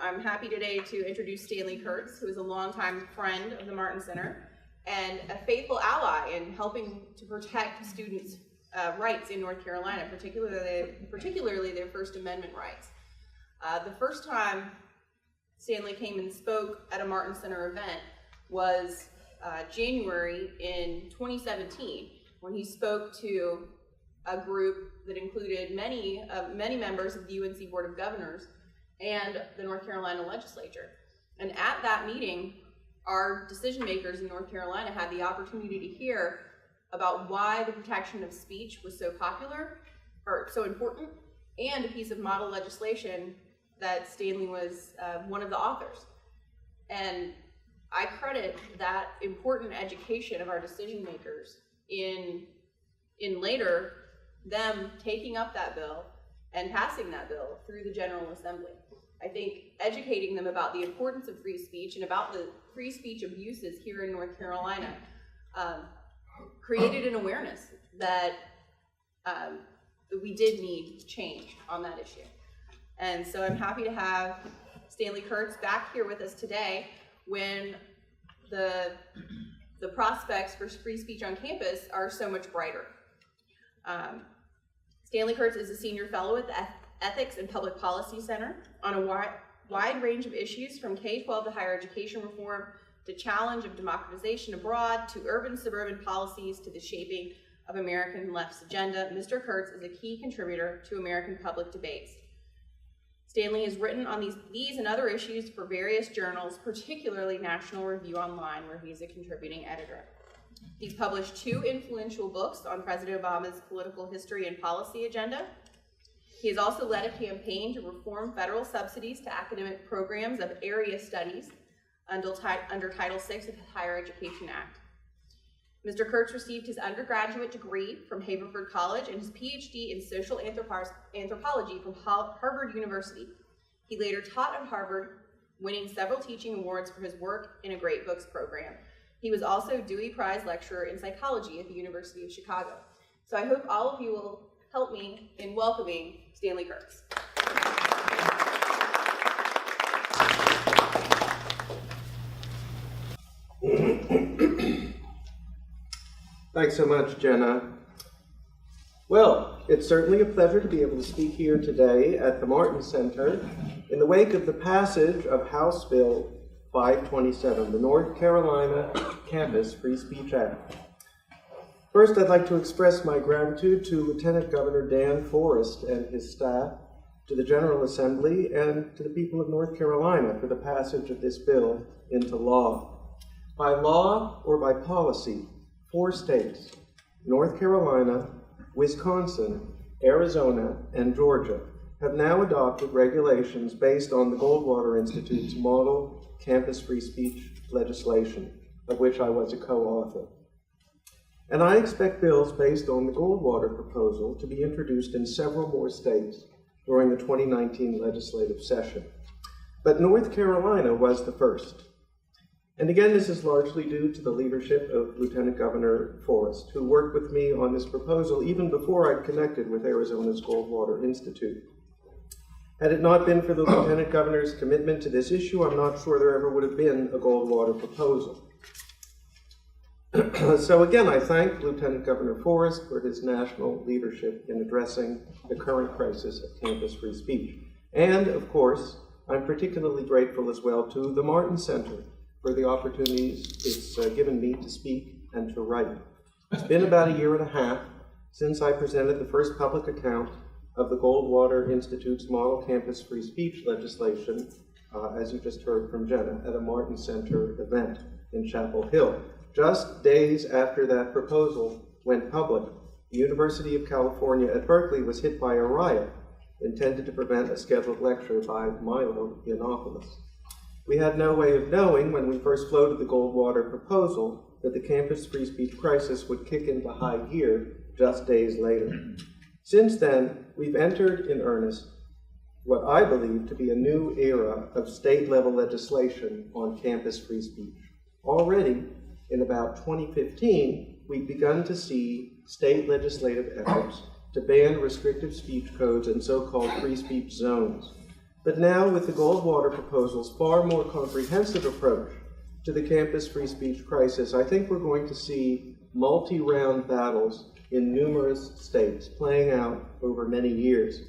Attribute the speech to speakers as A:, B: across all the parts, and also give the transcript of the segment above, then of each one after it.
A: I'm happy today to introduce Stanley Kurtz, who is a longtime friend of the Martin Center and a faithful ally in helping to protect students' rights in North Carolina, particularly their First Amendment rights. The first time Stanley came and spoke at a Martin Center event was January in 2017, when he spoke to a group that included many members of the UNC Board of Governors and the North Carolina legislature. And at that meeting, our decision makers in North Carolina had the opportunity to hear about why the protection of speech was so popular, or so important, and a piece of model legislation that Stanley was one of the authors. And I credit that important education of our decision makers in later them taking up that bill and passing that bill through the General Assembly. I think educating them about the importance of free speech and about the free speech abuses here in North Carolina created an awareness that we did need change on that issue. And so I'm happy to have Stanley Kurtz back here with us today when the prospects for free speech on campus are so much brighter. Stanley Kurtz is a senior fellow at the Ethics and Public Policy Center on a wide range of issues, from K-12 to higher education reform, to challenge of democratization abroad, to urban-suburban policies, to the shaping of American left's agenda. Mr. Kurtz is a key contributor to American public debates. Stanley has written on these and other issues for various journals, particularly National Review Online, where he is a contributing editor. He's published 2 influential books on President Obama's political history and policy agenda. He has also led a campaign to reform federal subsidies to academic programs of area studies under Title VI of the Higher Education Act. Mr. Kurtz received his undergraduate degree from Haverford College and his PhD in social anthropology from Harvard University. He later taught at Harvard, winning several teaching awards for his work in a Great Books program. He was also Dewey Prize Lecturer in Psychology at the University of Chicago. So I hope all of you will help me in welcoming Stanley Kurtz.
B: Thanks so much, Jenna. Well, it's certainly a pleasure to be able to speak here today at the Martin Center in the wake of the passage of House Bill 527, the North Carolina Campus Free Speech Act. First, I'd like to express my gratitude to Lieutenant Governor Dan Forrest and his staff, to the General Assembly, and to the people of North Carolina for the passage of this bill into law. By law or by policy, 4 states, North Carolina, Wisconsin, Arizona, and Georgia, have now adopted regulations based on the Goldwater Institute's model campus free speech legislation, of which I was a co-author. And I expect bills based on the Goldwater Proposal to be introduced in several more states during the 2019 legislative session. But North Carolina was the first. And again, this is largely due to the leadership of Lieutenant Governor Forrest, who worked with me on this proposal even before I'd connected with Arizona's Goldwater Institute. Had it not been for the Lieutenant Governor's commitment to this issue, I'm not sure there ever would have been a Goldwater Proposal. So again, I thank Lieutenant Governor Forrest for his national leadership in addressing the current crisis of campus free speech. And of course, I'm particularly grateful as well to the Martin Center for the opportunities it's given me to speak and to write. It's been about 1.5 years since I presented the first public account of the Goldwater Institute's model campus free speech legislation, as you just heard from Jenna, at a Martin Center event in Chapel Hill. Just days after that proposal went public, the University of California at Berkeley was hit by a riot intended to prevent a scheduled lecture by Milo Yiannopoulos. We had no way of knowing when we first floated the Goldwater Proposal that the campus free speech crisis would kick into high gear just days later. Since then, we've entered in earnest what I believe to be a new era of state-level legislation on campus free speech. Already, in about 2015, we've begun to see state legislative efforts to ban restrictive speech codes and so-called free speech zones. But now, with the Goldwater Proposal's far more comprehensive approach to the campus free speech crisis, I think we're going to see multi-round battles in numerous states playing out over many years.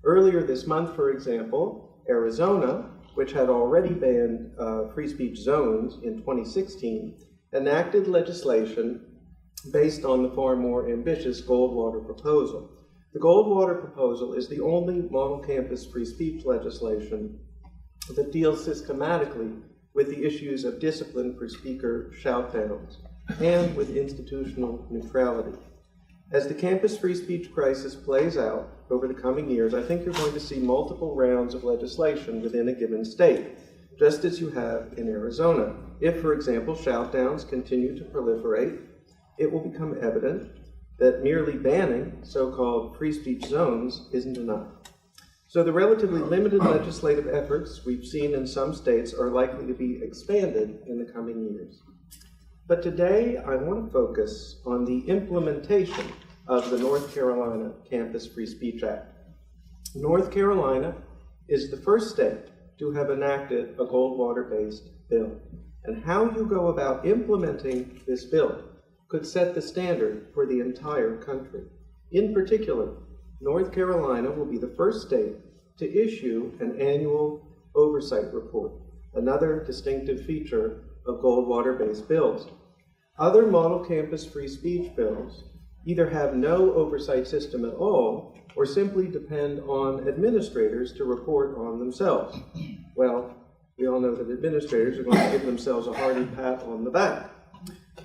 B: Earlier this month, for example, Arizona, which had already banned free speech zones in 2016, enacted legislation based on the far more ambitious Goldwater Proposal. The Goldwater Proposal is the only model campus free speech legislation that deals systematically with the issues of discipline for speaker shout-downs and with institutional neutrality. As the campus free speech crisis plays out over the coming years, I think you're going to see multiple rounds of legislation within a given state, just as you have in Arizona. If, for example, shout-downs continue to proliferate, it will become evident that merely banning so-called free speech zones isn't enough. So the relatively limited legislative efforts we've seen in some states are likely to be expanded in the coming years. But today, I want to focus on the implementation of the North Carolina Campus Free Speech Act. North Carolina is the first state to have enacted a Goldwater-based bill. And how you go about implementing this bill could set the standard for the entire country. In particular, North Carolina will be the first state to issue an annual oversight report, another distinctive feature of Goldwater-based bills. Other model campus free speech bills either have no oversight system at all or simply depend on administrators to report on themselves. Well, we all know that administrators are going to give themselves a hearty pat on the back.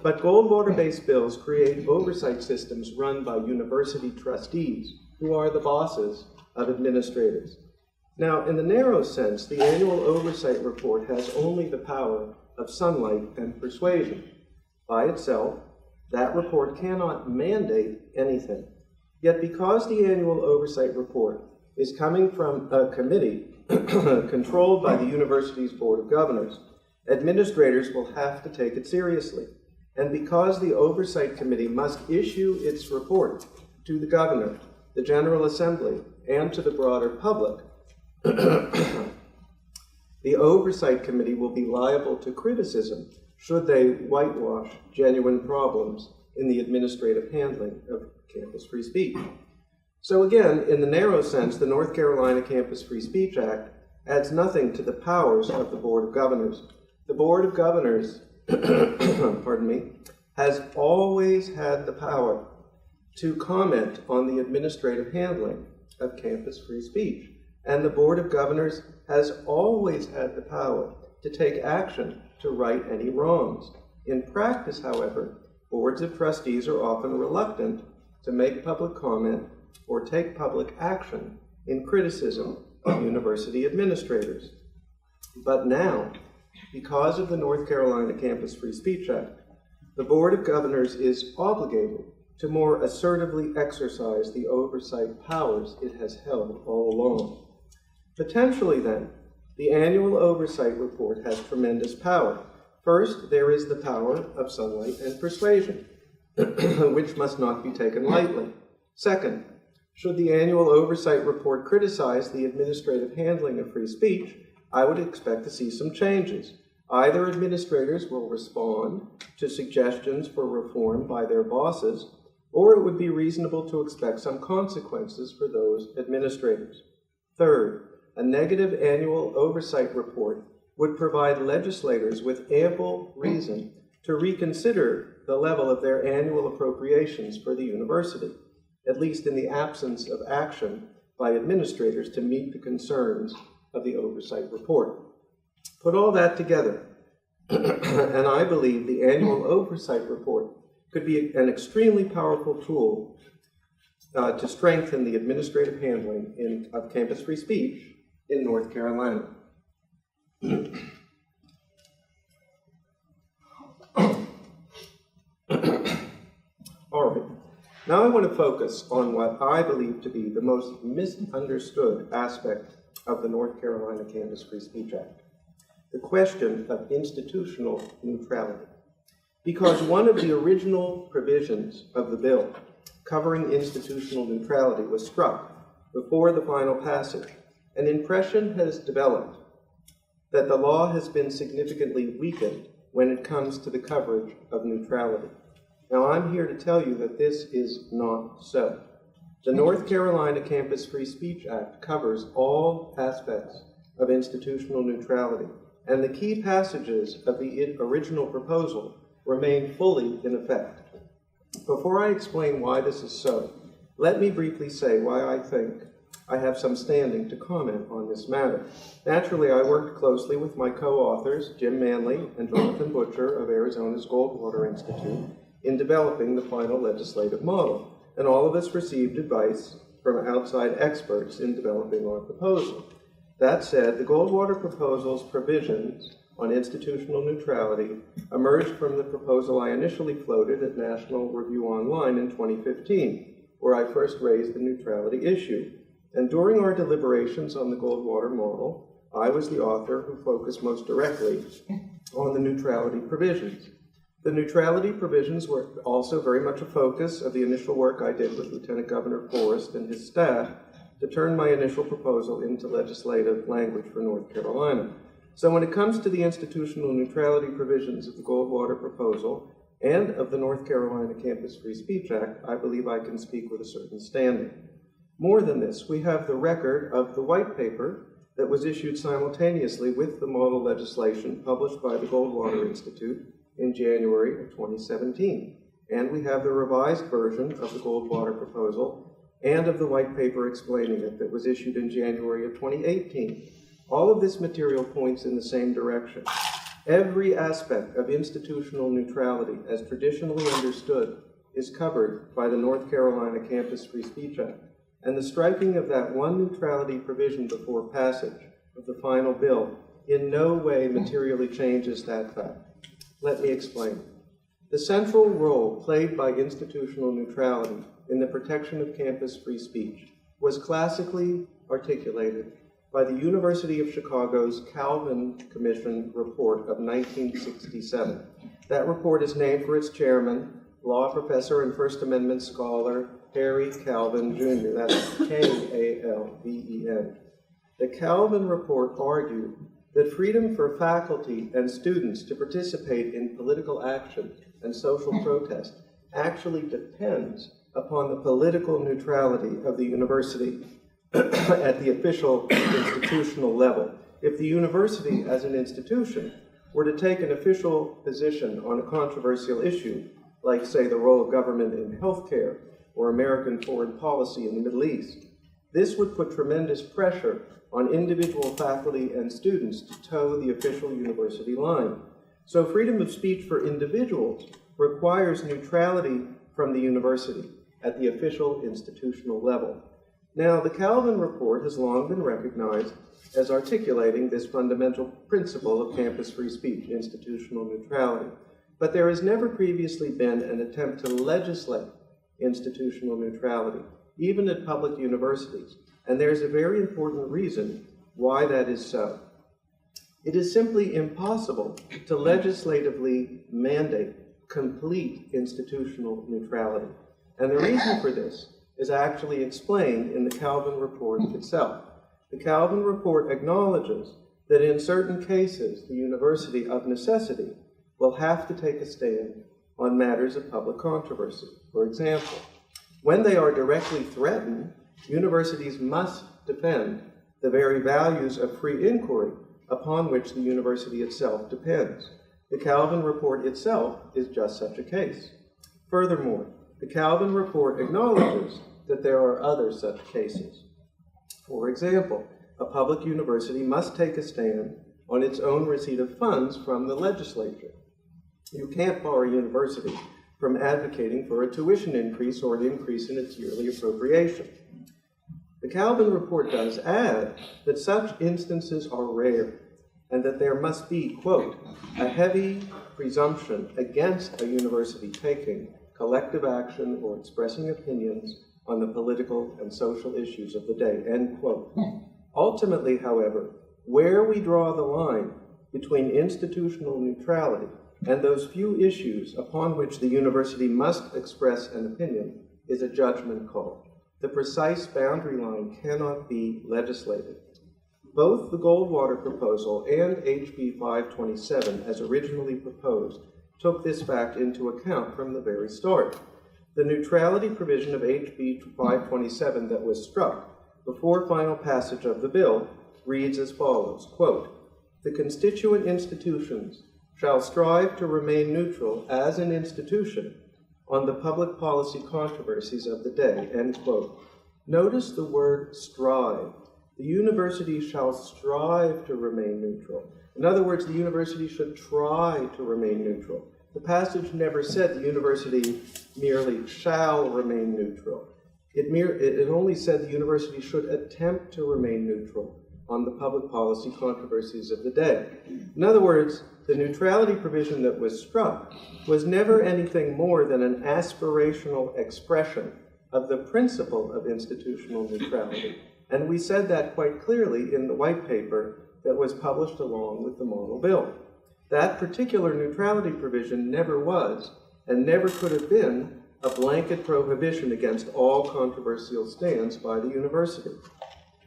B: But Goldwater-based bills create oversight systems run by university trustees, who are the bosses of administrators. Now, in the narrow sense, the annual oversight report has only the power of sunlight and persuasion. By itself, that report cannot mandate anything. Yet because the annual oversight report is coming from a committee controlled by the university's Board of Governors, administrators will have to take it seriously. And because the Oversight Committee must issue its report to the Governor, the General Assembly, and to the broader public, the Oversight Committee will be liable to criticism should they whitewash genuine problems in the administrative handling of campus free speech. So again, in the narrow sense, the North Carolina Campus Free Speech Act adds nothing to the powers of the Board of Governors. The Board of Governors pardon me, has always had the power to comment on the administrative handling of campus free speech. And the Board of Governors has always had the power to take action to right any wrongs. In practice, however, boards of trustees are often reluctant to make public comment or take public action in criticism of university administrators. But now, because of the North Carolina Campus Free Speech Act, the Board of Governors is obligated to more assertively exercise the oversight powers it has held all along. Potentially, then, the annual oversight report has tremendous power. First, there is the power of sunlight and persuasion, which must not be taken lightly. Second, should the annual oversight report criticize the administrative handling of free speech, I would expect to see some changes. Either administrators will respond to suggestions for reform by their bosses, or it would be reasonable to expect some consequences for those administrators. Third, a negative annual oversight report would provide legislators with ample reason to reconsider the level of their annual appropriations for the university, at least in the absence of action by administrators to meet the concerns of the oversight report. Put all that together, and I believe the annual oversight report could be an extremely powerful tool to strengthen the administrative handling of campus free speech in North Carolina. All right. Now I want to focus on what I believe to be the most misunderstood aspect of the North Carolina Campus Free Speech Act, the question of institutional neutrality. Because one of the original provisions of the bill covering institutional neutrality was struck before the final passage, an impression has developed that the law has been significantly weakened when it comes to the coverage of neutrality. Now, I'm here to tell you that this is not so. The North Carolina Campus Free Speech Act covers all aspects of institutional neutrality, and the key passages of the original proposal remain fully in effect. Before I explain why this is so, let me briefly say why I think I have some standing to comment on this matter. Naturally, I worked closely with my co-authors, Jim Manley and Jonathan Butcher of Arizona's Goldwater Institute, in developing the final legislative model, and all of us received advice from outside experts in developing our proposal. That said, the Goldwater Proposal's provisions on institutional neutrality emerged from the proposal I initially floated at National Review Online in 2015, where I first raised the neutrality issue. And during our deliberations on the Goldwater model, I was the author who focused most directly on the neutrality provisions. The neutrality provisions were also very much a focus of the initial work I did with Lieutenant Governor Forrest and his staff to turn my initial proposal into legislative language for North Carolina. So when it comes to the institutional neutrality provisions of the Goldwater Proposal and of the North Carolina Campus Free Speech Act, I believe I can speak with a certain standing. More than this, we have the record of the white paper that was issued simultaneously with the model legislation published by the Goldwater Institute in January of 2017. And we have the revised version of the Goldwater Proposal and of the white paper explaining it that was issued in January of 2018. All of this material points in the same direction. Every aspect of institutional neutrality, as traditionally understood, is covered by the North Carolina Campus Free Speech Act. And the striking of that one neutrality provision before passage of the final bill in no way materially changes that fact. Let me explain. The central role played by institutional neutrality in the protection of campus free speech was classically articulated by the University of Chicago's Calvin Commission report of 1967. That report is named for its chairman, law professor and First Amendment scholar, Harry Calvin, Jr. That's K-A-L-V-E-N. The Calvin report argued that freedom for faculty and students to participate in political action and social protest actually depends upon the political neutrality of the university at the official institutional level. If the university as an institution were to take an official position on a controversial issue, like, say, the role of government in healthcare or American foreign policy in the Middle East, this would put tremendous pressure on individual faculty and students to toe the official university line. So freedom of speech for individuals requires neutrality from the university at the official institutional level. Now, the Calvin report has long been recognized as articulating this fundamental principle of campus free speech, institutional neutrality. But there has never previously been an attempt to legislate institutional neutrality, even at public universities. And there's a very important reason why that is so. It is simply impossible to legislatively mandate complete institutional neutrality. And the reason for this is actually explained in the Calvin report itself. The Calvin report acknowledges that in certain cases, the university of necessity will have to take a stand on matters of public controversy. For example, when they are directly threatened, universities must defend the very values of free inquiry upon which the university itself depends. The Calvin report itself is just such a case. Furthermore, the Calvin report acknowledges that there are other such cases. For example, a public university must take a stand on its own receipt of funds from the legislature. You can't bar a university from advocating for a tuition increase or an increase in its yearly appropriation. The Calvin report does add that such instances are rare and that there must be, quote, a heavy presumption against a university taking collective action or expressing opinions on the political and social issues of the day, end quote. Ultimately, however, where we draw the line between institutional neutrality and those few issues upon which the university must express an opinion is a judgment call. The precise boundary line cannot be legislated. Both the Goldwater Proposal and HB 527, as originally proposed, took this fact into account from the very start. The neutrality provision of HB 527 that was struck before final passage of the bill reads as follows, quote, "The constituent institutions shall strive to remain neutral as an institution on the public policy controversies of the day," end quote. Notice the word strive. The university shall strive to remain neutral. In other words, the university should try to remain neutral. The passage never said the university merely shall remain neutral. It only said the university should attempt to remain neutral on the public policy controversies of the day. In other words, the neutrality provision that was struck was never anything more than an aspirational expression of the principle of institutional neutrality. And we said that quite clearly in the white paper that was published along with the model bill. That particular neutrality provision never was, and never could have been, a blanket prohibition against all controversial stands by the university.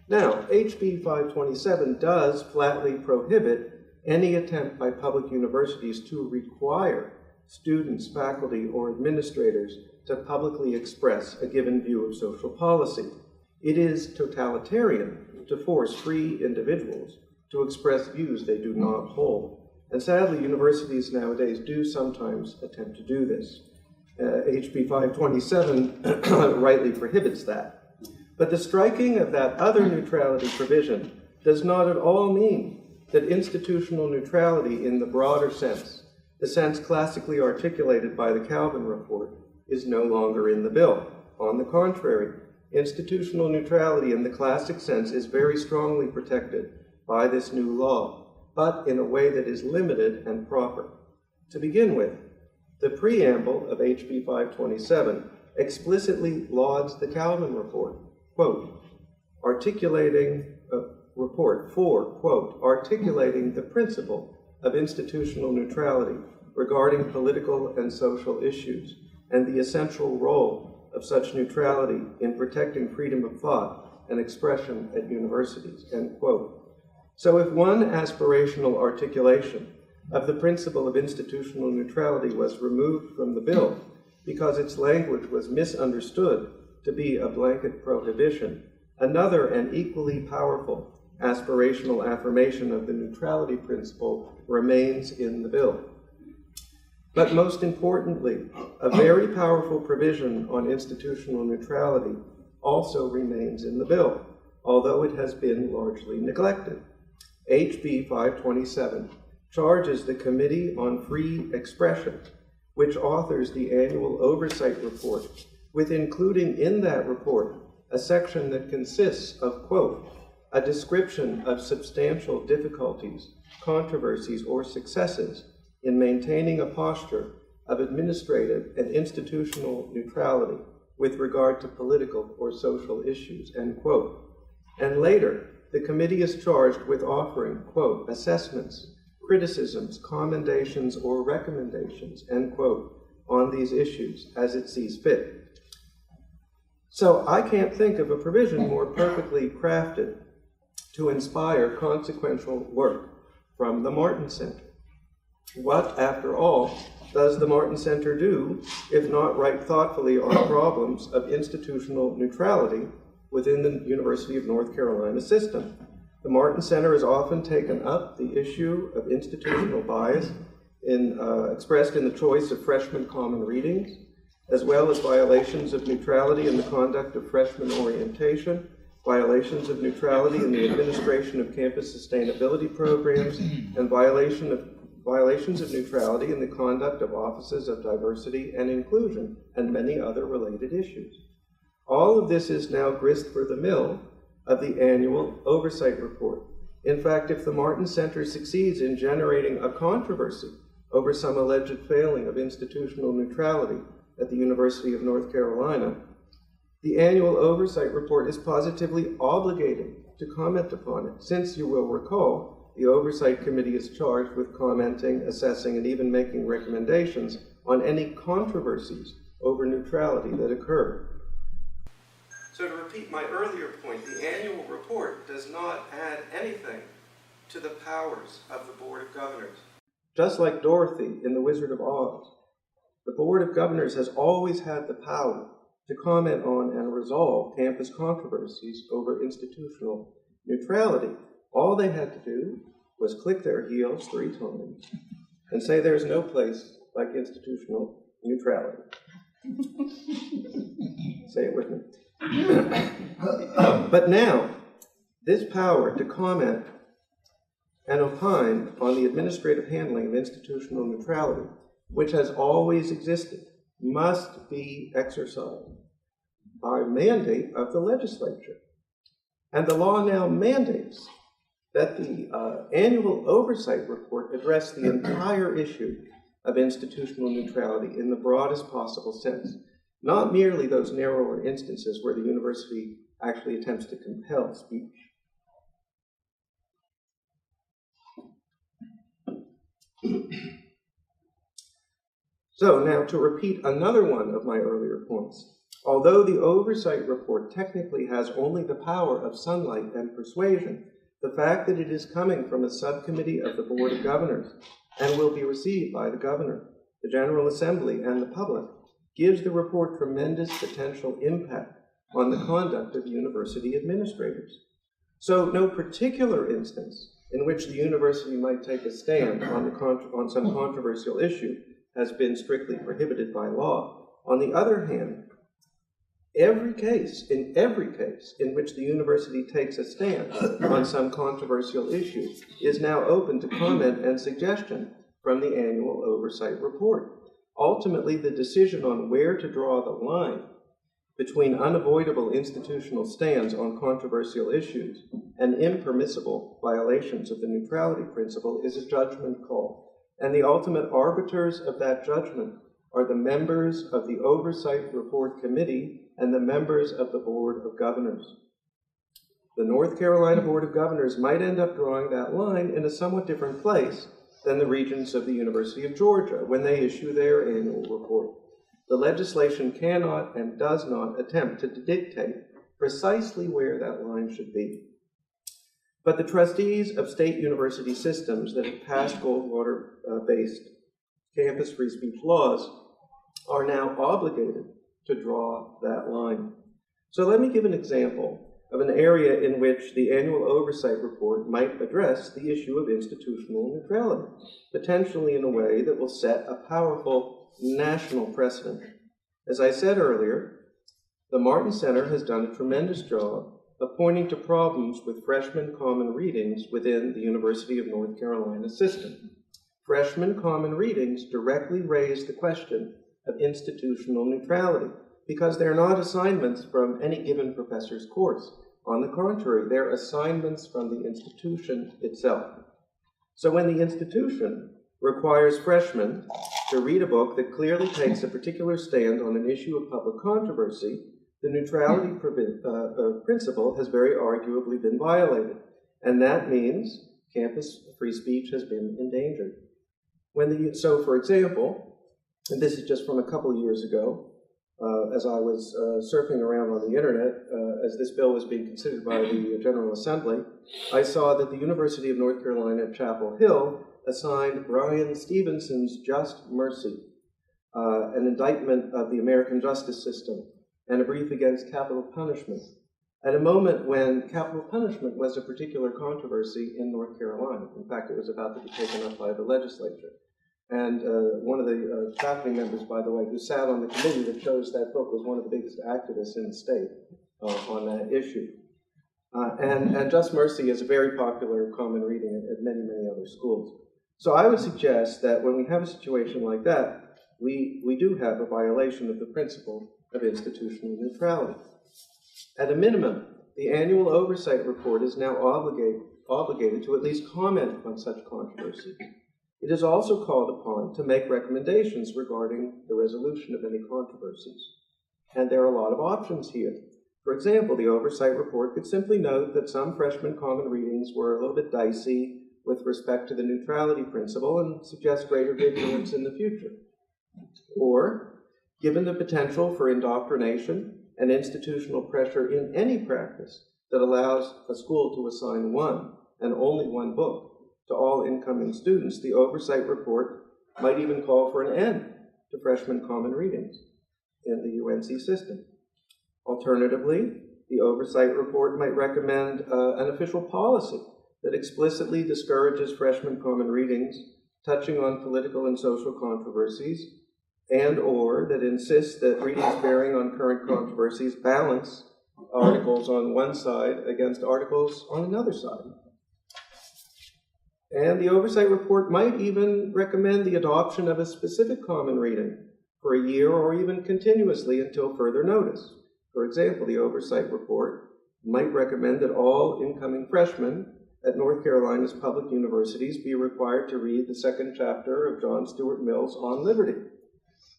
B: Now, HB 527 does flatly prohibit any attempt by public universities to require students, faculty, or administrators to publicly express a given view of social policy. It is totalitarian to force free individuals to express views they do not hold. And sadly, universities nowadays do sometimes attempt to do this. HB 527 rightly prohibits that. But the striking of that other neutrality provision does not at all mean that institutional neutrality in the broader sense, the sense classically articulated by the Calvin Report, is no longer in the bill. On the contrary, institutional neutrality in the classic sense is very strongly protected by this new law, but in a way that is limited and proper. To begin with, the preamble of HB 527 explicitly lauds the Calvin Report, quote, articulating the principle of institutional neutrality regarding political and social issues and the essential role of such neutrality in protecting freedom of thought and expression at universities, end quote. So if one aspirational articulation of the principle of institutional neutrality was removed from the bill because its language was misunderstood to be a blanket prohibition, another and equally powerful aspirational affirmation of the neutrality principle remains in the bill. But most importantly, a very powerful provision on institutional neutrality also remains in the bill, although it has been largely neglected. HB 527 charges the Committee on Free Expression, which authors the annual oversight report, with including in that report a section that consists of, quote, a description of substantial difficulties, controversies, or successes in maintaining a posture of administrative and institutional neutrality with regard to political or social issues, end quote. And later, the committee is charged with offering, quote, assessments, criticisms, commendations, or recommendations, end quote, on these issues as it sees fit. So I can't think of a provision more perfectly crafted to inspire consequential work from the Martin Center. What, after all, does the Martin Center do if not write thoughtfully on problems of institutional neutrality within the University of North Carolina system? The Martin Center has often taken up the issue of institutional bias expressed in the choice of freshman common readings, as well as violations of neutrality in the conduct of freshman orientation, violations of neutrality in the administration of campus sustainability programs, and violations of neutrality in the conduct of offices of diversity and inclusion, and many other related issues. All of this is now grist for the mill of the annual oversight report. In fact, if the Martin Center succeeds in generating a controversy over some alleged failing of institutional neutrality at the University of North Carolina, the annual oversight report is positively obligated to comment upon it, since you will recall, the Oversight Committee is charged with commenting, assessing, and even making recommendations on any controversies over neutrality that occur. So to repeat my earlier point, the annual report does not add anything to the powers of the Board of Governors. Just like Dorothy in The Wizard of Oz, the Board of Governors has always had the power to comment on and resolve campus controversies over institutional neutrality. All they had to do was click their heels 3 times and say there's no place like institutional neutrality. Say it with me. But now, this power to comment and opine on the administrative handling of institutional neutrality, which has always existed, must be exercised by mandate of the legislature. And the law now mandates that the annual oversight report address the entire issue of institutional neutrality in the broadest possible sense, not merely those narrower instances where the university actually attempts to compel speech. So now to repeat another one of my earlier points. Although the oversight report technically has only the power of sunlight and persuasion, the fact that it is coming from a subcommittee of the Board of Governors and will be received by the governor, the General Assembly, and the public gives the report tremendous potential impact on the conduct of university administrators. So no particular instance in which the university might take a stand on some controversial issue has been strictly prohibited by law. On the other hand, every case in which the university takes a stand on some controversial issue is now open to comment and suggestion from the annual oversight report. Ultimately, the decision on where to draw the line between unavoidable institutional stands on controversial issues and impermissible violations of the neutrality principle is a judgment call. And the ultimate arbiters of that judgment are the members of the Oversight Report Committee and the members of the Board of Governors. The North Carolina Board of Governors might end up drawing that line in a somewhat different place than the regents of the University of Georgia when they issue their annual report. The legislation cannot and does not attempt to dictate precisely where that line should be. But the trustees of state university systems that have passed Goldwater-based campus free speech laws are now obligated to draw that line. So let me give an example of an area in which the annual oversight report might address the issue of institutional neutrality, potentially in a way that will set a powerful national precedent. As I said earlier, the Martin Center has done a tremendous job of pointing to problems with freshman common readings within the University of North Carolina system. Freshman common readings directly raise the question of institutional neutrality because they're not assignments from any given professor's course. On the contrary, they're assignments from the institution itself. So when the institution requires freshmen to read a book that clearly takes a particular stand on an issue of public controversy, the neutrality principle has very arguably been violated. And that means campus free speech has been endangered. So for example, and this is just from a couple of years ago, as I was surfing around on the internet, as this bill was being considered by the General Assembly, I saw that the University of North Carolina at Chapel Hill assigned Bryan Stevenson's Just Mercy, an indictment of the American justice system, and a brief against capital punishment, at a moment when capital punishment was a particular controversy in North Carolina. In fact, it was about to be taken up by the legislature. And one of the faculty members, by the way, who sat on the committee that chose that book was one of the biggest activists in the state on that issue. And Just Mercy is a very popular common reading at many, many other schools. So I would suggest that when we have a situation like that, we do have a violation of the principle of institutional neutrality. At a minimum, the annual oversight report is now obligated to at least comment on such controversies. It is also called upon to make recommendations regarding the resolution of any controversies. And there are a lot of options here. For example, the oversight report could simply note that some freshman common readings were a little bit dicey with respect to the neutrality principle and suggest greater vigilance in the future. Or, given the potential for indoctrination and institutional pressure in any practice that allows a school to assign one and only one book to all incoming students, the oversight report might even call for an end to freshman common readings in the UNC system. Alternatively, the oversight report might recommend an official policy that explicitly discourages freshman common readings touching on political and social controversies, and or that insists that readings bearing on current controversies balance articles on one side against articles on another side. And the oversight report might even recommend the adoption of a specific common reading for a year or even continuously until further notice. For example, the oversight report might recommend that all incoming freshmen at North Carolina's public universities be required to read the second chapter of John Stuart Mill's On Liberty,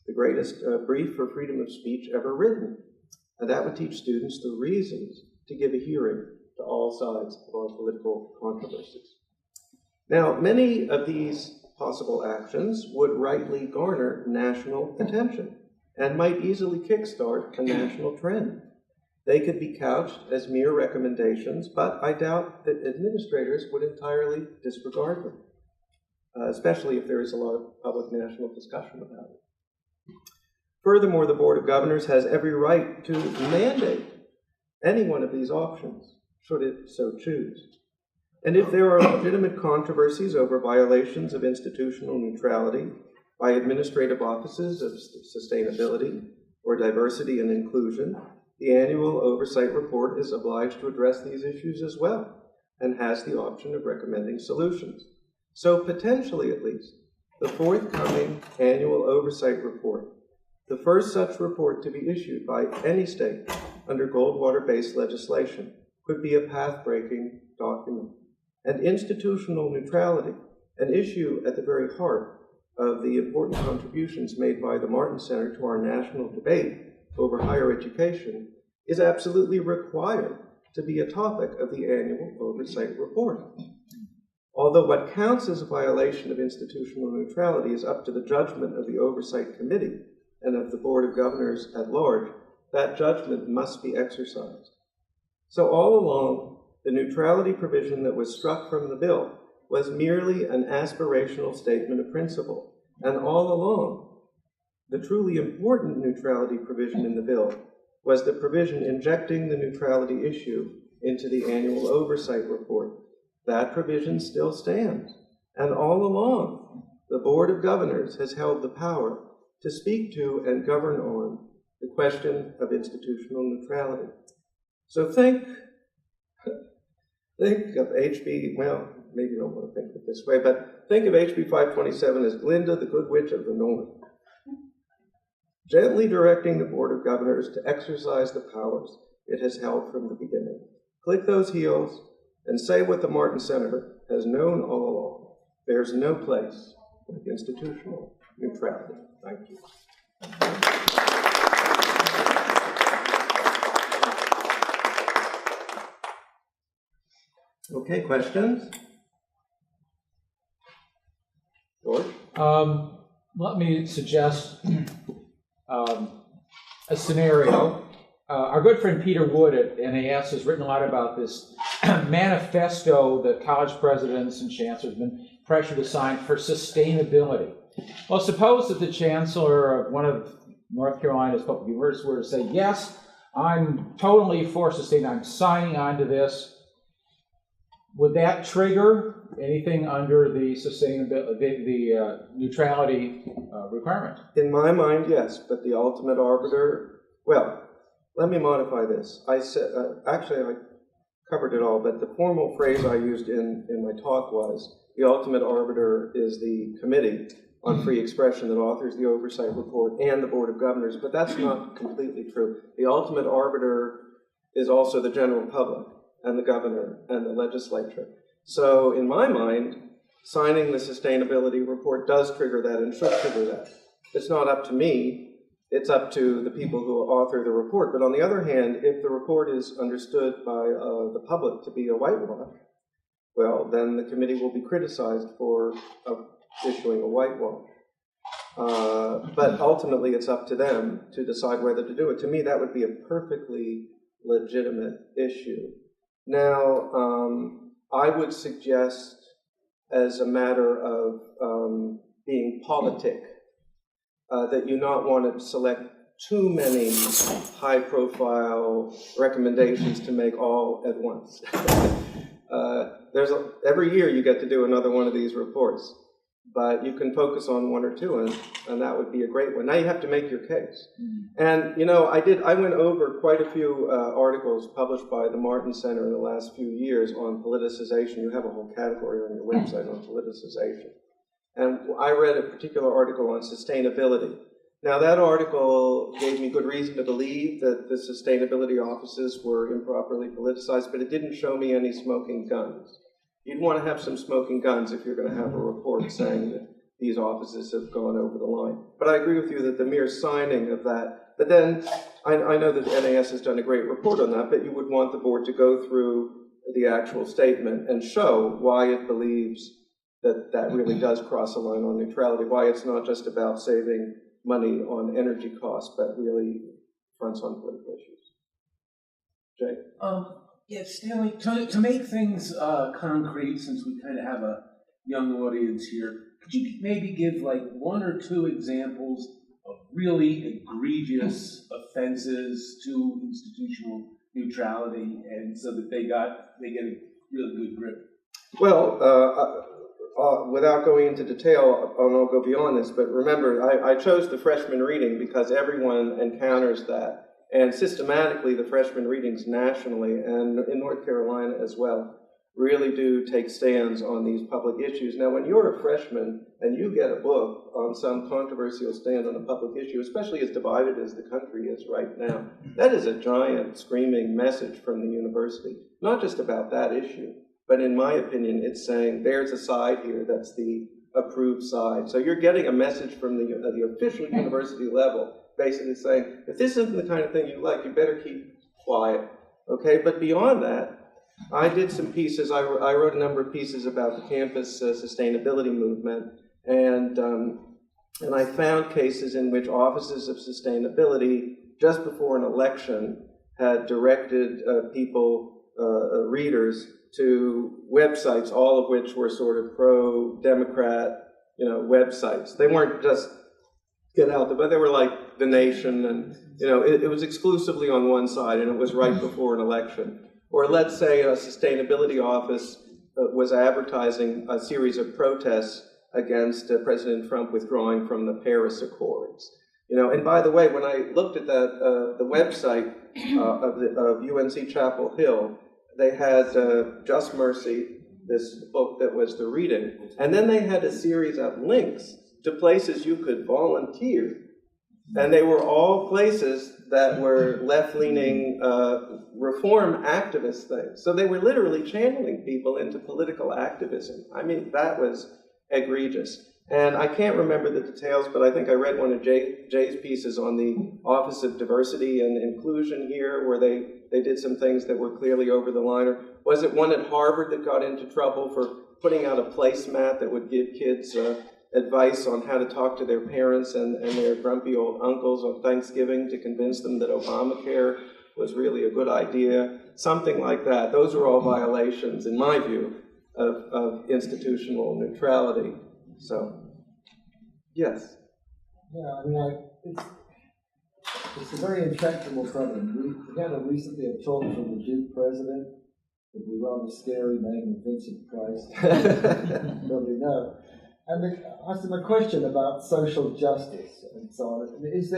B: the greatest brief for freedom of speech ever written. And that would teach students the reasons to give a hearing to all sides of our political controversies. Now, many of these possible actions would rightly garner national attention and might easily kickstart a national trend. They could be couched as mere recommendations, but I doubt that administrators would entirely disregard them, especially if there is a lot of public national discussion about it. Furthermore, the Board of Governors has every right to mandate any one of these options, should it so choose. And if there are legitimate controversies over violations of institutional neutrality by administrative offices of sustainability or diversity and inclusion, the annual oversight report is obliged to address these issues as well and has the option of recommending solutions. So potentially, at least, the forthcoming annual oversight report, the first such report to be issued by any state under Goldwater-based legislation, could be a path-breaking document. And institutional neutrality, an issue at the very heart of the important contributions made by the Martin Center to our national debate over higher education, is absolutely required to be a topic of the annual oversight report. Although what counts as a violation of institutional neutrality is up to the judgment of the Oversight Committee and of the Board of Governors at large, that judgment must be exercised. So all along, the neutrality provision that was struck from the bill was merely an aspirational statement of principle. And all along, the truly important neutrality provision in the bill was the provision injecting the neutrality issue into the annual oversight report. That provision still stands. And all along, the Board of Governors has held the power to speak to and govern on the question of institutional neutrality. So think of HB, well, maybe you don't want to think of it this way, but think of HB 527 as Glinda, the Good Witch of the North, gently directing the Board of Governors to exercise the powers it has held from the beginning. Click those heels and say what the Martin Center has known all along. There's no place for institutional neutrality. Thank you. Okay, questions? George?
C: Let me suggest a scenario. Our good friend Peter Wood at NAS has written a lot about this manifesto that college presidents and chancellors have been pressured to sign for sustainability. Well, suppose that the chancellor of one of North Carolina's public universities were to say, yes, I'm totally for sustainability, I'm signing on to this. Would that trigger anything under the sustainability, the neutrality requirement?
B: In my mind, yes, but the ultimate arbiter, well, let me modify this. I said, actually, I covered it all, but the formal phrase I used in my talk was, the ultimate arbiter is the committee on free expression that authors the oversight report and the Board of Governors, but that's not completely true. The ultimate arbiter is also the general public and the governor and the legislature. So in my mind, signing the sustainability report does trigger that and should trigger that. It's not up to me, it's up to the people who author the report. But on the other hand, if the report is understood by the public to be a whitewash, well, then the committee will be criticized for issuing a whitewash. But ultimately, it's up to them to decide whether to do it. To me, that would be a perfectly legitimate issue. Now, I would suggest, as a matter of being politic, that you not want to select too many high-profile recommendations to make all at once. Every year you get to do another one of these reports, but you can focus on one or two, and that would be a great one. Now you have to make your case. And, you know, I went over quite a few articles published by the Martin Center in the last few years on politicization. You have a whole category on your website on politicization. And I read a particular article on sustainability. Now, that article gave me good reason to believe that the sustainability offices were improperly politicized, but it didn't show me any smoking guns. You'd want to have some smoking guns if you're going to have a report saying that these offices have gone over the line. But I agree with you that the mere signing of that, but then I know that NAS has done a great report on that, but you would want the board to go through the actual statement and show why it believes that that really does cross a line on neutrality, why it's not just about saving money on energy costs, but really fronts on political issues. Jay?
D: Yes, Stanley, to make things concrete, since we kind of have a young audience here, could you maybe give like one or two examples of really egregious offenses to institutional neutrality, and so that they get a really good grip?
B: Well, without going into detail, and I'll go beyond this, but remember, I chose the freshman reading because everyone encounters that. And systematically, the freshman readings nationally and in North Carolina as well really do take stands on these public issues. Now, when you're a freshman and you get a book on some controversial stand on a public issue, especially as divided as the country is right now, that is a giant screaming message from the university, not just about that issue, but in my opinion, it's saying there's a side here that's the approved side. So you're getting a message from the official university level, basically saying, if this isn't the kind of thing you like, you better keep quiet, okay? But beyond that, I did some pieces, I wrote a number of pieces about the campus sustainability movement, and I found cases in which offices of sustainability, just before an election, had directed readers, to websites, all of which were sort of pro-Democrat, websites. They weren't just get out there, but they were like The Nation, and it was exclusively on one side, and it was right before an election. Or let's say a sustainability office was advertising a series of protests against President Trump withdrawing from the Paris Accords. And by the way, when I looked at that, the website of UNC Chapel Hill, they had Just Mercy, this book that was the reading, and then they had a series of links to places you could volunteer. And they were all places that were left-leaning reform activist things. So they were literally channeling people into political activism. I mean, that was egregious. And I can't remember the details, but I think I read one of Jay's pieces on the Office of Diversity and Inclusion here, where they did some things that were clearly over the line. Or was it one at Harvard that got into trouble for putting out a placemat that would give kids advice on how to talk to their parents and their grumpy old uncles on Thanksgiving to convince them that Obamacare was really a good idea? Something like that. Those are all violations, in my view, of institutional neutrality. So, yes.
E: Yeah, I mean, it's a very intractable problem. We had recently a talk from the Duke president, with the rather scary name of Vincent Price. You probably know. And I asked him a question about social justice and so on. I mean, it's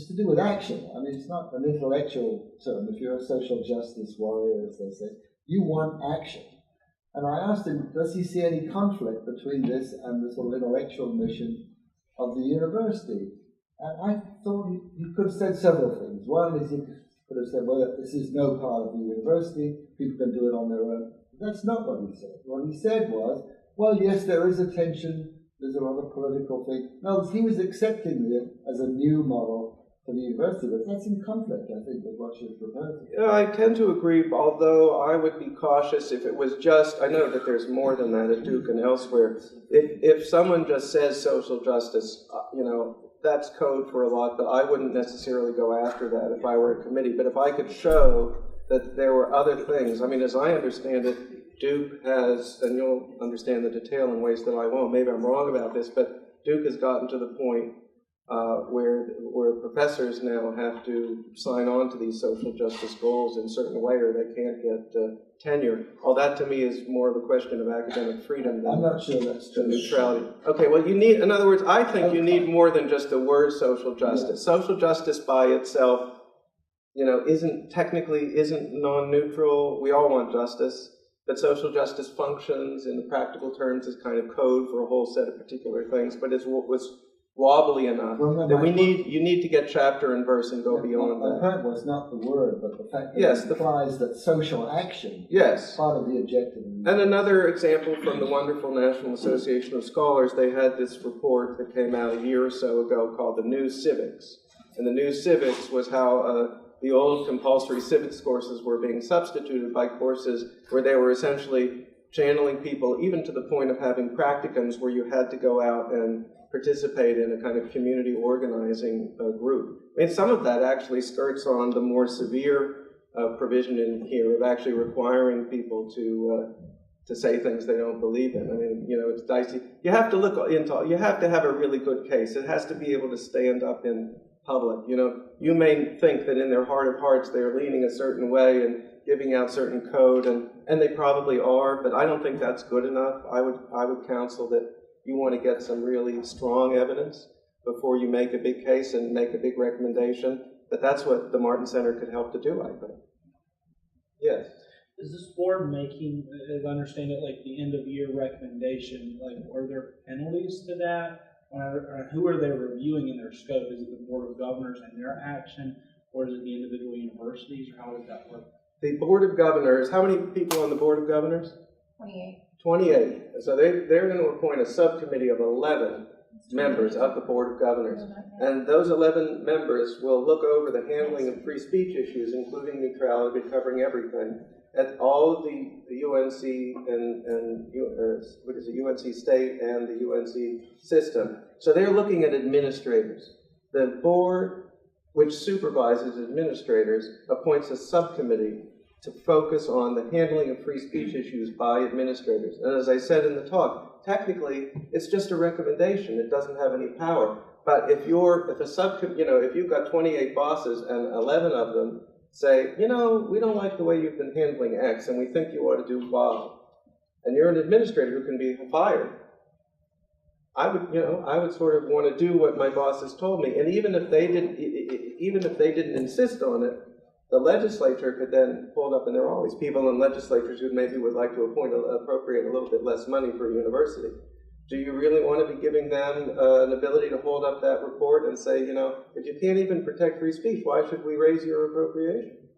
E: to do with action. I mean, it's not an intellectual term. If you're a social justice warrior, as they say, you want action. And I asked him, does he see any conflict between this and the sort of intellectual mission of the university? And I thought he could have said several things. One is he could have said, well, this is no part of the university, people can do it on their own. That's not what he said. What he said was, well, yes, there is a tension, there's a lot of political thing. No, he was accepting it as a new model for the university, but that's in conflict, I think, with what you're proposing.
B: Yeah, I tend to agree, although I would be cautious if it was just, I know that there's more than that at Duke and elsewhere. If someone just says social justice, that's code for a lot, but I wouldn't necessarily go after that if I were a committee. But if I could show that there were other things, I mean, as I understand it, Duke has, and you'll understand the detail in ways that I won't, maybe I'm wrong about this, but Duke has gotten to the point where professors now have to sign on to these social justice goals in a certain way or they can't get tenure. All that to me is more of a question of academic freedom than,
E: I'm not sure that's true.
B: neutrality. Okay, well you need, in other words, I think you need more than just the word social justice. Yeah. Social justice by itself, isn't non-neutral. We all want justice, but social justice functions in the practical terms as kind of code for a whole set of particular things, but it was wobbly enough that you need to get chapter and verse and go beyond that.
E: My point was not the word, but the fact that it implies that social action is part of the objective.
B: And another example from the wonderful National Association of Scholars, they had this report that came out a year or so ago called the New Civics. And the New Civics was how the old compulsory civics courses were being substituted by courses where they were essentially channeling people, even to the point of having practicums where you had to go out and participate in a kind of community organizing group. I mean, some of that actually skirts on the more severe provision in here of actually requiring people to say things they don't believe in. I mean, it's dicey. You have to you have to have a really good case. It has to be able to stand up in public. You may think that in their heart of hearts they're leaning a certain way and giving out certain code, and they probably are, but I don't think that's good enough. I would counsel that you want to get some really strong evidence before you make a big case and make a big recommendation. But that's what the Martin Center could help to do, I think. Yes?
F: Is this board making, as I understand it, like the end of year recommendation, like are there penalties to that? Or who are they reviewing in their scope? Is it the Board of Governors and their action, or is it the individual universities, or how does that work?
B: The Board of Governors, how many people on the Board of Governors?
A: 28. 28.
B: So they're going to appoint a subcommittee of 11 members of the Board of Governors. And those 11 members will look over the handling of free speech issues, including neutrality, covering everything, at all of the UNC and UNC State and the UNC system. So they're looking at administrators. The board, which supervises administrators, appoints a subcommittee to focus on the handling of free speech issues by administrators. And as I said in the talk, technically, it's just a recommendation. It doesn't have any power. But if you've got 28 bosses and 11 of them say, we don't like the way you've been handling X, and we think you ought to do Y, and you're an administrator who can be fired, I would sort of want to do what my bosses told me. And even if they didn't insist on it, the legislature could then hold up, and there are always people in legislatures who maybe would like to appropriate a little bit less money for a university. Do you really want to be giving them an ability to hold up that report and say, if you can't even protect free speech, why should we raise your appropriation?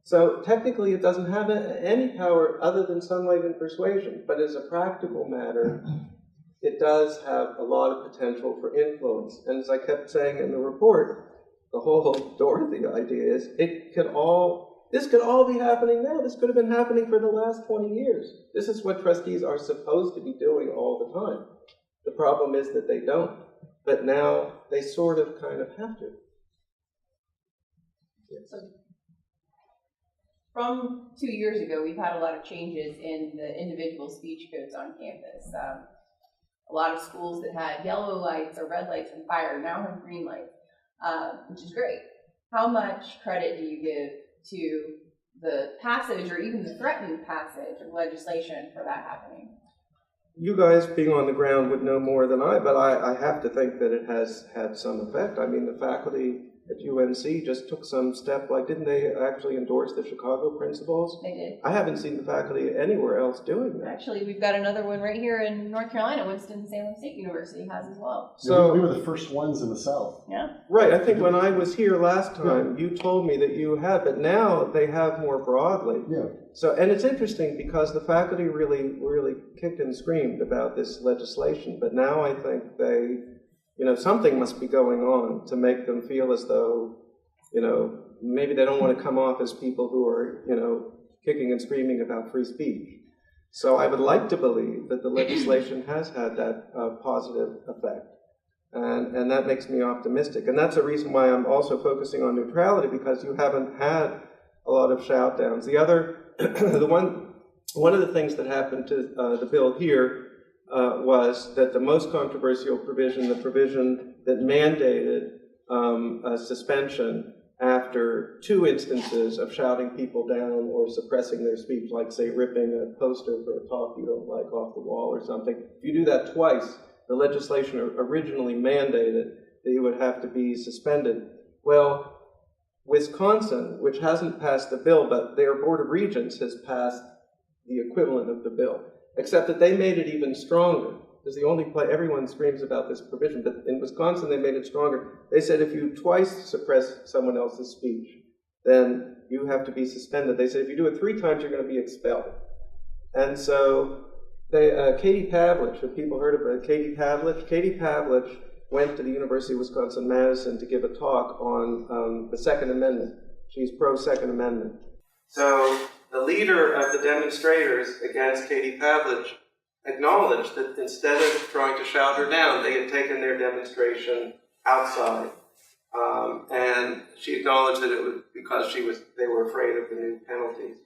B: So technically it doesn't have any power other than sunlight and persuasion, but as a practical matter, it does have a lot of potential for influence. And as I kept saying in the report, the whole Dorothy idea is this could all be happening now. This could have been happening for the last 20 years. This is what trustees are supposed to be doing all the time. The problem is that they don't. But now they sort of kind of have to.
A: So, from 2 years ago, we've had a lot of changes in the individual speech codes on campus. A lot of schools that had yellow lights or red lights and fire now have green lights. Which is great. How much credit do you give to the passage or even the threatened passage of legislation for that happening?
B: You guys being on the ground would know more than I, but I have to think that it has had some effect. I mean, the faculty at UNC just took some step, didn't they actually endorse the Chicago principles?
A: They did.
B: I haven't seen the faculty anywhere else doing that.
A: Actually, we've got another one right here in North Carolina. Winston-Salem State University has as well.
G: So we were the first ones in the South.
A: Yeah.
B: Right. I think when I was here last time, you told me that you had, but now they have more broadly.
G: Yeah.
B: So, and it's interesting because the faculty really kicked and screamed about this legislation, but now I think they something must be going on to make them feel as though, maybe they don't want to come off as people who are, kicking and screaming about free speech. So I would like to believe that the legislation has had that positive effect. And that makes me optimistic. And that's a reason why I'm also focusing on neutrality, because you haven't had a lot of shout downs. The other, one of the things that happened to the bill here was that the most controversial provision, the provision that mandated a suspension after 2 instances of shouting people down or suppressing their speech, like, say, ripping a poster for a talk you don't like off the wall or something. If you do that twice, the legislation originally mandated that you would have to be suspended. Well, Wisconsin, which hasn't passed the bill, but their Board of Regents has passed the equivalent of the bill, except that they made it even stronger. It's the only place everyone screams about this provision, but in Wisconsin they made it stronger. They said if you twice suppress someone else's speech, then you have to be suspended. They said if you do it 3 times, you're going to be expelled. And so Katie Pavlich, have people heard of Katie Pavlich? Katie Pavlich went to the University of Wisconsin-Madison to give a talk on the Second Amendment. She's pro-Second Amendment. So the leader of the demonstrators against Katie Pavlich acknowledged that instead of trying to shout her down, they had taken their demonstration outside. And she acknowledged that it was because they were afraid of the new penalties.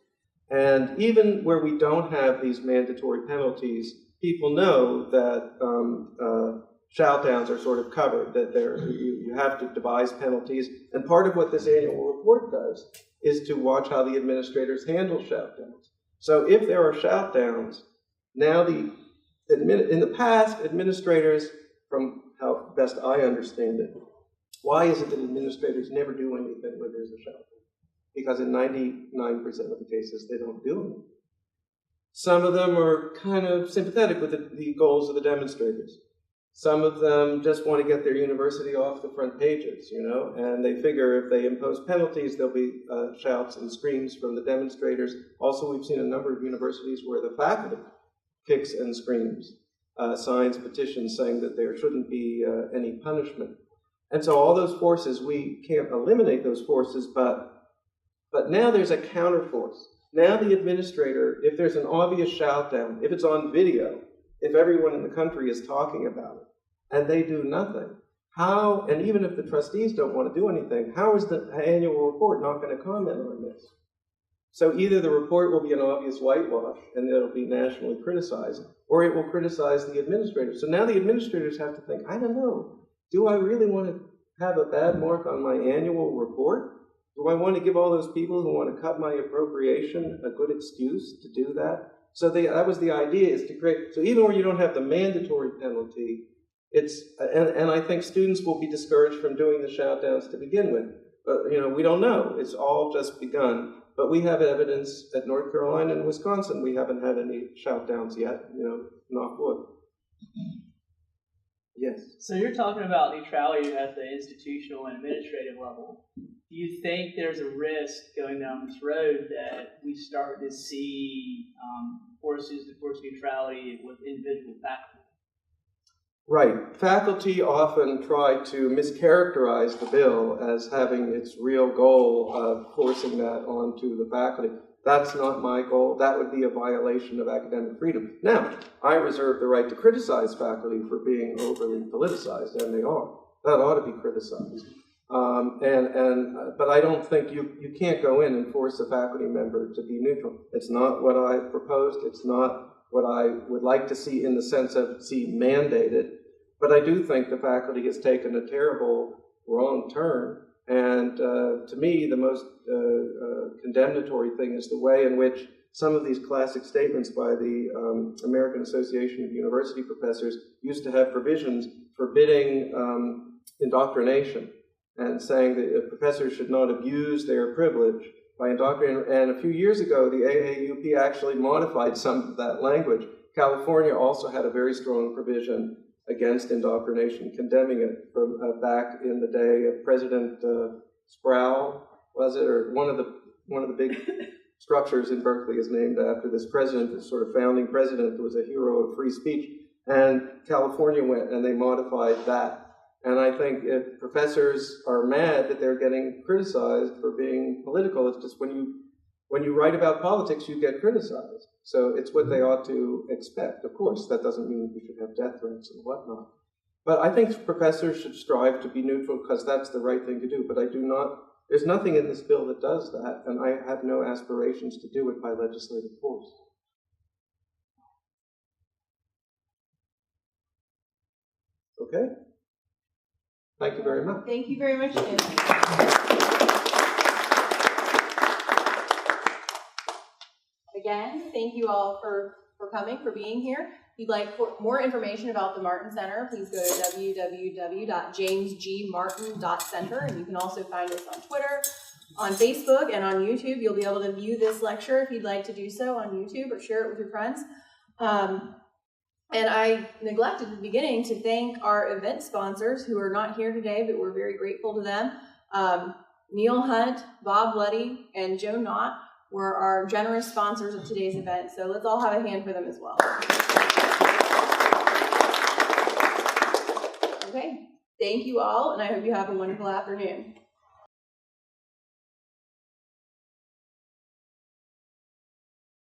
B: And even where we don't have these mandatory penalties, people know that shout downs are sort of covered, that you have to devise penalties. And part of what this annual report does is to watch how the administrators handle shout downs. So if there are shout downs, now in the past, administrators, from how best I understand it, why is it that administrators never do anything when there's a shout down? Because in 99% of the cases, they don't do anything. Some of them are kind of sympathetic with the goals of the demonstrators. Some of them just want to get their university off the front pages, and they figure if they impose penalties, there'll be shouts and screams from the demonstrators. Also, we've seen a number of universities where the faculty kicks and screams, signs petitions saying that there shouldn't be any punishment. And so all those forces, we can't eliminate those forces, but now there's a counterforce. Now the administrator, if there's an obvious shout down, if it's on video, if everyone in the country is talking about it, and they do nothing, how, and even if the trustees don't want to do anything, how is the annual report not going to comment on this? So either the report will be an obvious whitewash, and it'll be nationally criticized, or it will criticize the administrators. So now the administrators have to think, I don't know, do I really want to have a bad mark on my annual report? Do I want to give all those people who want to cut my appropriation a good excuse to do that? So that was the idea, is to create, so even where you don't have the mandatory penalty, and I think students will be discouraged from doing the shout downs to begin with. But, we don't know. It's all just begun. But we have evidence at North Carolina and Wisconsin. We haven't had any shout downs yet, knock wood. Yes.
H: So you're talking about neutrality at the institutional and administrative level. Do you think there's a risk going down this road that we start to see forces to force neutrality with individual faculty?
B: Right. Faculty often try to mischaracterize the bill as having its real goal of forcing that onto the faculty. That's not my goal. That would be a violation of academic freedom. Now, I reserve the right to criticize faculty for being overly politicized, and they are. That ought to be criticized. But I don't think you can't go in and force a faculty member to be neutral. It's not what I proposed. It's not what I would like to see in the sense of mandated. But I do think the faculty has taken a terrible wrong turn. And to me, the most condemnatory thing is the way in which some of these classic statements by the American Association of University Professors used to have provisions forbidding indoctrination and saying that professors should not abuse their privilege by indoctrinating. And a few years ago, the AAUP actually modified some of that language. California also had a very strong provision against indoctrination, condemning it from back in the day of President Sproul, was it? Or one of the big structures in Berkeley is named after this president, this sort of founding president who was a hero of free speech. And California went and they modified that. And I think if professors are mad that they're getting criticized for being political, it's just when you write about politics, you get criticized. So it's what they ought to expect. Of course, that doesn't mean we should have death threats and whatnot. But I think professors should strive to be neutral because that's the right thing to do. But there's nothing in this bill that does that, and I have no aspirations to do it by legislative force. Okay? Thank you very much.
A: Thank you very much, Stanley. Again, thank you all for coming, for being here. If you'd like more information about the Martin Center, please go to www.jamesgmartin.center, and you can also find us on Twitter, on Facebook, and on YouTube. You'll be able to view this lecture if you'd like to do so on YouTube or share it with your friends. And I neglected at the beginning to thank our event sponsors who are not here today, but we're very grateful to them. Neil Hunt, Bob Luddy, and Joe Knott were our generous sponsors of today's event. So let's all have a hand for them as well. Okay, thank you all, and I hope you have a wonderful afternoon.